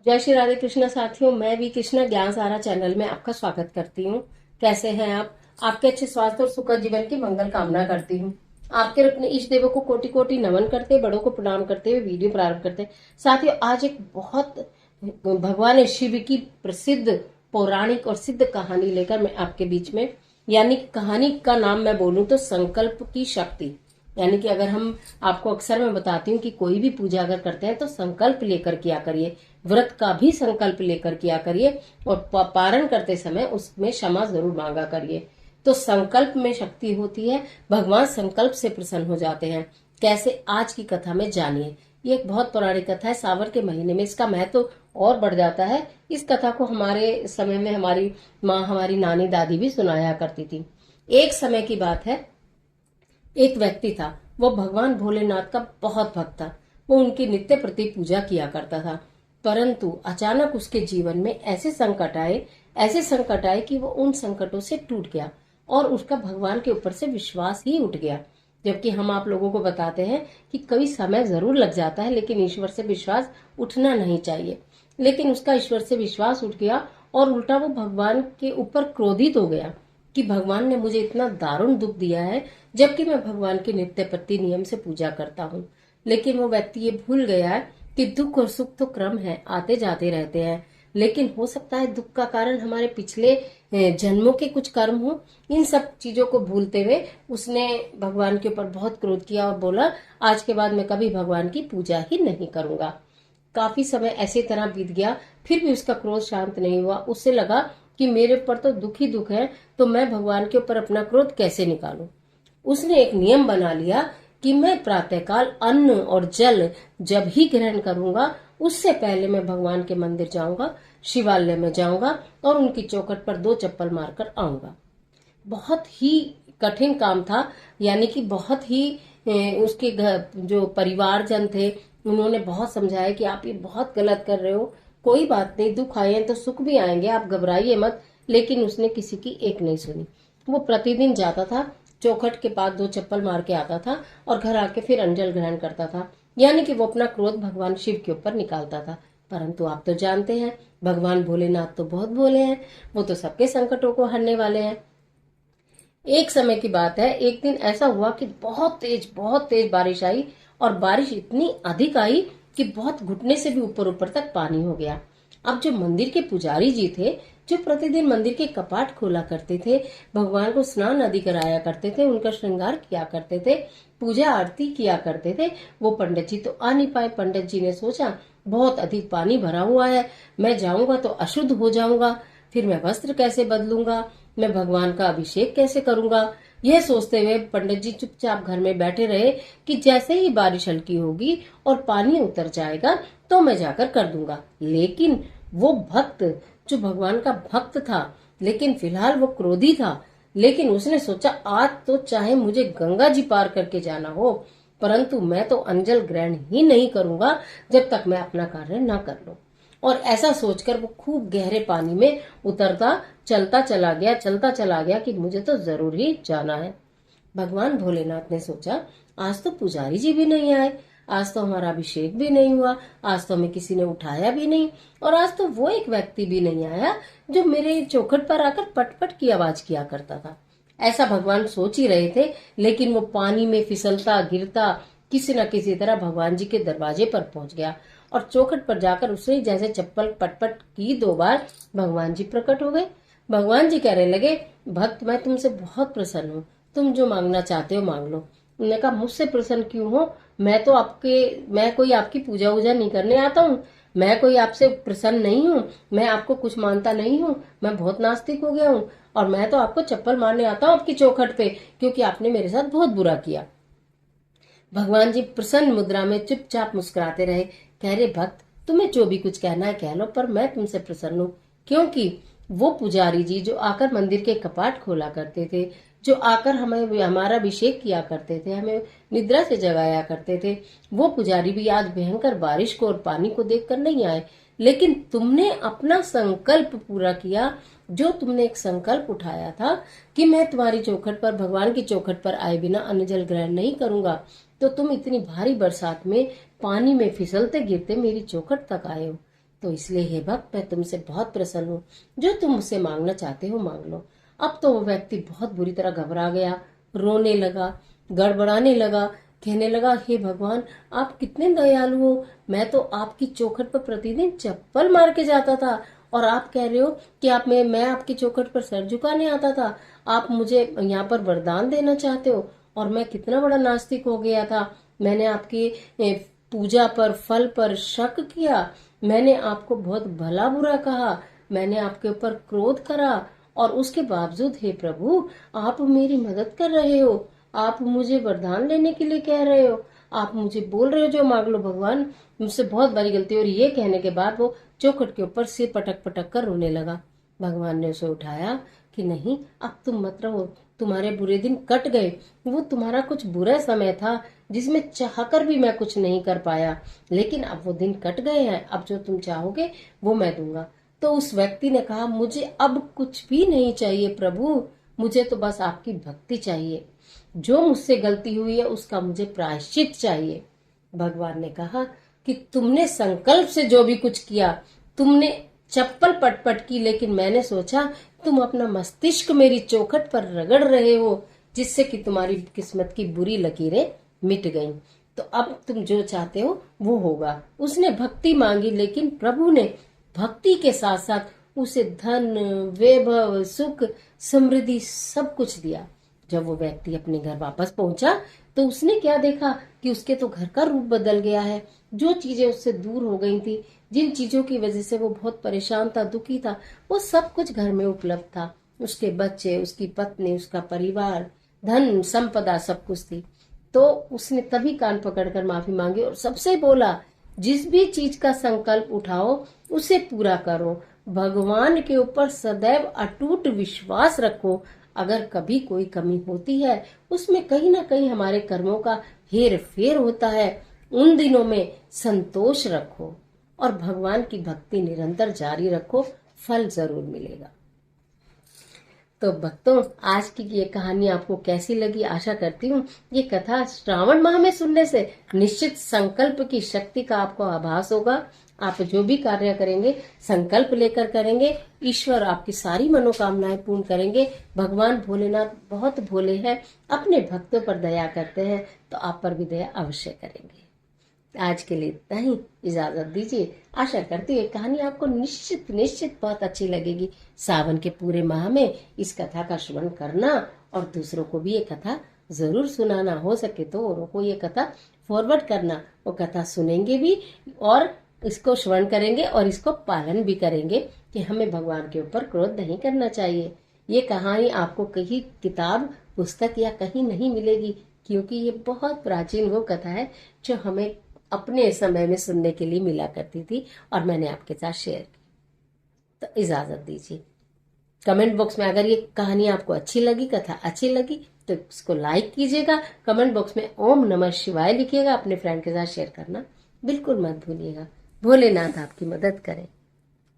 जय श्री राधे कृष्णा साथियों। मैं भी कृष्णा ज्ञान सारा चैनल में आपका स्वागत करती हूँ। कैसे हैं आप? आपके अच्छे स्वास्थ्य और सुखद जीवन की मंगल कामना करती हूँ। आपके अपने इष्ट देवों को कोटि कोटि नमन करते, बड़ों को प्रणाम करते हुए वीडियो प्रारंभ करते हैं। साथियों, आज एक बहुत भगवान शिव की प्रसिद्ध पौराणिक और सिद्ध कहानी लेकर मैं आपके बीच में, यानी कहानी का नाम मैं बोलूं तो संकल्प की शक्ति। यानी कि अगर हम आपको अक्सर मैं बताती हूँ कि कोई भी पूजा अगर करते हैं तो संकल्प लेकर किया करिए, व्रत का भी संकल्प लेकर किया करिए और पारण करते समय उसमें क्षमा जरूर मांगा करिए। तो संकल्प में शक्ति होती है, भगवान संकल्प से प्रसन्न हो जाते हैं। कैसे? आज की कथा में जानिए। ये एक बहुत पौराणिक कथा है। सावन के महीने में इसका महत्व तो और बढ़ जाता है। इस कथा को हमारे समय में हमारी माँ, हमारी नानी दादी भी सुनाया करती थी। एक समय की बात है, एक व्यक्ति था। वो भगवान भोलेनाथ का बहुत भक्त था। वो उनकी नित्य प्रति पूजा किया करता था। परंतु अचानक उसके जीवन में ऐसे संकट आए कि वो उन संकटों से टूट गया और उसका भगवान के ऊपर से विश्वास ही उठ गया। जबकि हम आप लोगों को बताते हैं कि कभी समय जरूर लग जाता है, लेकिन ईश्वर से विश्वास उठना नहीं चाहिए। लेकिन उसका ईश्वर से विश्वास उठ गया और उल्टा वो भगवान के ऊपर क्रोधित हो गया कि भगवान ने मुझे इतना दारुण दुख दिया है, जबकि मैं भगवान की नित्य प्रति नियम से पूजा करता हूँ। लेकिन वो व्यक्ति ये भूल गया है कि दुख और सुख तो क्रम है, आते जाते रहते हैं। लेकिन हो सकता है दुख का कारण हमारे पिछले जन्मों के कुछ कर्म हो। इन सब चीजों को भूलते हुए उसने भगवान के ऊपर बहुत क्रोध किया और बोला, आज के बाद मैं कभी भगवान की पूजा ही नहीं करूंगा। काफी समय ऐसे तरह बीत गया, फिर भी उसका क्रोध शांत नहीं हुआ। उससे लगा कि मेरे ऊपर तो दुख ही दुख है, तो मैं भगवान के ऊपर अपना क्रोध कैसे निकालूं। उसने एक नियम बना लिया कि मैं प्रातःकाल अन्न और जल जब ही ग्रहण करूंगा, उससे पहले मैं भगवान के मंदिर जाऊंगा, शिवालय में जाऊंगा और उनकी चौखट पर 2 चप्पल मारकर आऊंगा। बहुत ही कठिन काम था। यानी कि बहुत ही उसके घर जो परिवारजन थे, उन्होंने बहुत समझाया कि आप ये बहुत गलत कर रहे हो, कोई बात नहीं, दुख आए हैं तो सुख भी आएंगे, आप घबराइए मत। लेकिन उसने किसी की एक नहीं सुनी। वो प्रतिदिन जाता था, चौखट के पास 2 चप्पल मार के आता था और घर आके फिर अंजल ग्रहण करता था। यानी कि वो अपना क्रोध भगवान शिव के ऊपर निकालता था। परंतु आप तो जानते हैं, भगवान भोलेनाथ तो बहुत भोले हैं। वो तो सबके संकटों को हरने वाले हैं। एक समय की बात है, एक दिन ऐसा हुआ कि बहुत तेज बारिश आई और बारिश इतनी अधिक आई कि बहुत घुटने से भी ऊपर ऊपर तक पानी हो गया। अब जो मंदिर के पुजारी जी थे, जो प्रतिदिन मंदिर के कपाट खोला करते थे, भगवान को स्नान आदि कराया करते थे, उनका श्रृंगार किया करते थे, पूजा आरती किया करते थे, वो पंडित जी तो आ नहीं पाए। पंडित जी ने सोचा, बहुत अधिक पानी भरा हुआ है, मैं जाऊंगा तो अशुद्ध हो जाऊंगा, फिर मैं वस्त्र कैसे बदलूंगा, मैं भगवान का अभिषेक कैसे करूंगा। यह सोचते हुए पंडित जी चुपचाप घर में बैठे रहे कि जैसे ही बारिश हल्की होगी और पानी उतर जाएगा तो मैं जाकर कर दूंगा। लेकिन वो भक्त, जो भगवान का भक्त था, लेकिन फिलहाल वो क्रोधी था। लेकिन उसने सोचा, आज तो चाहे मुझे गंगा जी पार करके जाना हो, परंतु मैं तो अंजल ग्रहण ही नहीं करूंगा जब तक मैं अपना कार्य ना कर लूं। और ऐसा सोचकर वो खूब गहरे पानी में उतरता चलता चला गया कि मुझे तो जरूर ही जाना है। भगवान भोलेनाथ ने सोचा, आज तो पुजारी जी भी नहीं आए, आज तो हमारा अभिषेक भी नहीं हुआ, आज तो हमें किसी ने उठाया भी नहीं, और आज तो वो एक व्यक्ति भी नहीं आया जो मेरे चौखट पर आकर पट पट की आवाज किया करता था। ऐसा भगवान सोच ही रहे थे, लेकिन वो पानी में फिसलता गिरता किसी न किसी तरह भगवान जी के दरवाजे पर पहुंच गया और चौखट पर जाकर उसने जैसे चप्पल पटपट की 2 बार, भगवान जी प्रकट हो गए। भगवान जी कहने लगे, भक्त मैं तुमसे बहुत प्रसन्न हूँ, तुम जो मांगना चाहते हो मांग लो। उन्होंने कहा, मुझसे प्रसन्न क्यों हो? मैं कोई आपकी पूजा वूजा नहीं करने आता हूँ, मैं कोई आपसे प्रसन्न नहीं हूँ, मैं आपको कुछ मानता नहीं हूँ, मैं बहुत नास्तिक हो गया हूँ और मैं तो आपको चप्पल मारने आता हूँ आपकी चौखट पे, क्योंकि आपने मेरे साथ बहुत बुरा किया। भगवान जी प्रसन्न मुद्रा में चुपचाप मुस्कुराते रहे। कह रहे, भक्त तुम्हें जो भी कुछ कहना है कह लो, पर मैं तुमसे प्रसन्न हूँ। क्योंकि वो पुजारी जी जो आकर मंदिर के कपाट खोला करते थे, जो आकर हमें हमारा अभिषेक किया करते थे, हमें निद्रा से जगाया करते थे, वो पुजारी भी आज भयंकर बारिश को और पानी को देखकर नहीं आए। लेकिन तुमने अपना संकल्प पूरा किया। जो तुमने एक संकल्प उठाया था कि मैं तुम्हारी चौखट पर, भगवान की चौखट पर आए बिना अन्न जल ग्रहण नहीं करूंगा, तो तुम इतनी भारी बरसात में पानी में फिसलते गिरते मेरी चौखट तक आए हो। तो इसलिए हे भक्त, मैं तुमसे बहुत प्रसन्न हूँ, जो तुम मुझसे मांगना चाहते हो मांग लो। अब तो वो व्यक्ति बहुत बुरी तरह घबरा गया, रोने लगा, गड़बड़ाने लगा, कहने लगा, हे भगवान, आप कितने दयालु हो। मैं तो आपकी चौखट पर प्रतिदिन चप्पल मार के जाता था, और आप कह रहे हो कि मैं आपकी चौखट पर सर झुकाने आता था। आप मुझे यहाँ पर वरदान देना चाहते हो, और मैं कितना बड़ा नास्तिक हो गया था। मैंने आपकी पूजा पर, फल पर शक किया, मैंने आपको बहुत भला बुरा कहा, मैंने आपके ऊपर क्रोध करा, और उसके बावजूद हे प्रभु, आप मेरी मदद कर रहे हो, आप मुझे वरदान लेने के लिए कह रहे हो, आप मुझे बोल रहे हो जो मांग लो भगवान, मुझसे बहुत बड़ी गलती। और ये कहने के बाद वो चौखट के ऊपर सिर पटक पटक कर रोने लगा। भगवान ने उसे उठाया कि नहीं, अब तुम मत रहो, तुम्हारे बुरे दिन कट गए। वो तुम्हारा कुछ बुरा समय था जिसमें चाहकर भी मैं कुछ नहीं कर पाया, लेकिन अब वो दिन कट गए हैं, अब जो तुम चाहोगे वो मैं दूंगा। तो उस व्यक्ति ने कहा, मुझे अब कुछ भी नहीं चाहिए प्रभु, मुझे तो बस आपकी भक्ति चाहिए। जो मुझसे गलती हुई है उसका मुझे प्रायश्चित चाहिए। भगवान ने कहा कि तुमने संकल्प से जो भी कुछ किया, तुमने चप्पल पटपट की, लेकिन मैंने सोचा तुम अपना मस्तिष्क मेरी चौखट पर रगड़ रहे हो, जिससे कि तुम्हारी किस्मत की बुरी लकीरें मिट गईं। तो अब तुम जो चाहते हो वो होगा। उसने भक्ति मांगी, लेकिन प्रभु ने भक्ति के साथ साथ उसे धन, वैभव, सुख, समृद्धि सब कुछ दिया। जब वो व्यक्ति अपने घर वापस पहुंचा तो उसने क्या देखा कि उसके तो घर का रूप बदल गया है। जो चीजें उससे दूर हो गई थी, जिन चीजों की वजह से वो बहुत परेशान था, दुखी था, वो सब कुछ घर में उपलब्ध था। उसके बच्चे, उसकी पत्नी, उसका परिवार, धन संपदा सब कुछ थी। तो उसने तभी कान पकड़कर माफी मांगी और सबसे बोला, जिस भी चीज का संकल्प उठाओ उसे पूरा करो, भगवान के ऊपर सदैव अटूट विश्वास रखो। अगर कभी कोई कमी होती है उसमें कहीं ना कहीं हमारे कर्मों का हेर फेर होता है, उन दिनों में संतोष रखो और भगवान की भक्ति निरंतर जारी रखो, फल जरूर मिलेगा। तो भक्तों, आज की ये कहानी आपको कैसी लगी? आशा करती हूँ ये कथा श्रावण माह में सुनने से निश्चित संकल्प की शक्ति का आपको आभास होगा। आप जो भी कार्य करेंगे संकल्प लेकर करेंगे, ईश्वर आपकी सारी मनोकामनाएं पूर्ण करेंगे। भगवान भोलेनाथ बहुत भोले हैं, अपने भक्तों पर दया करते हैं, तो आप पर भी दया अवश्य करेंगे। आज के लिए इतना ही, इजाजत दीजिए। आशा करती हूँ कहानी आपको निश्चित बहुत अच्छी लगेगी। सावन के पूरे माह में इस कथा का श्रवण करना और दूसरों को भी ये कथा जरूर सुनाना, हो सके तो औरों को ये कथा फॉरवर्ड करना। वो कथा सुनेंगे भी और इसको श्रवण करेंगे और इसको पालन भी करेंगे कि हमें भगवान के ऊपर क्रोध नहीं करना चाहिए। ये कहानी आपको कहीं किताब, पुस्तक या कहीं नहीं मिलेगी, क्योंकि ये बहुत प्राचीन वो कथा है जो हमें अपने समय में सुनने के लिए मिला करती थी और मैंने आपके साथ शेयर की। तो इजाजत दीजिए। कमेंट बॉक्स में अगर ये कहानी आपको अच्छी लगी, कथा अच्छी लगी, तो इसको लाइक कीजिएगा। कमेंट बॉक्स में ओम नमः शिवाय लिखिएगा। अपने फ्रेंड के साथ शेयर करना बिल्कुल मत भूलिएगा। भोलेनाथ आपकी मदद करें।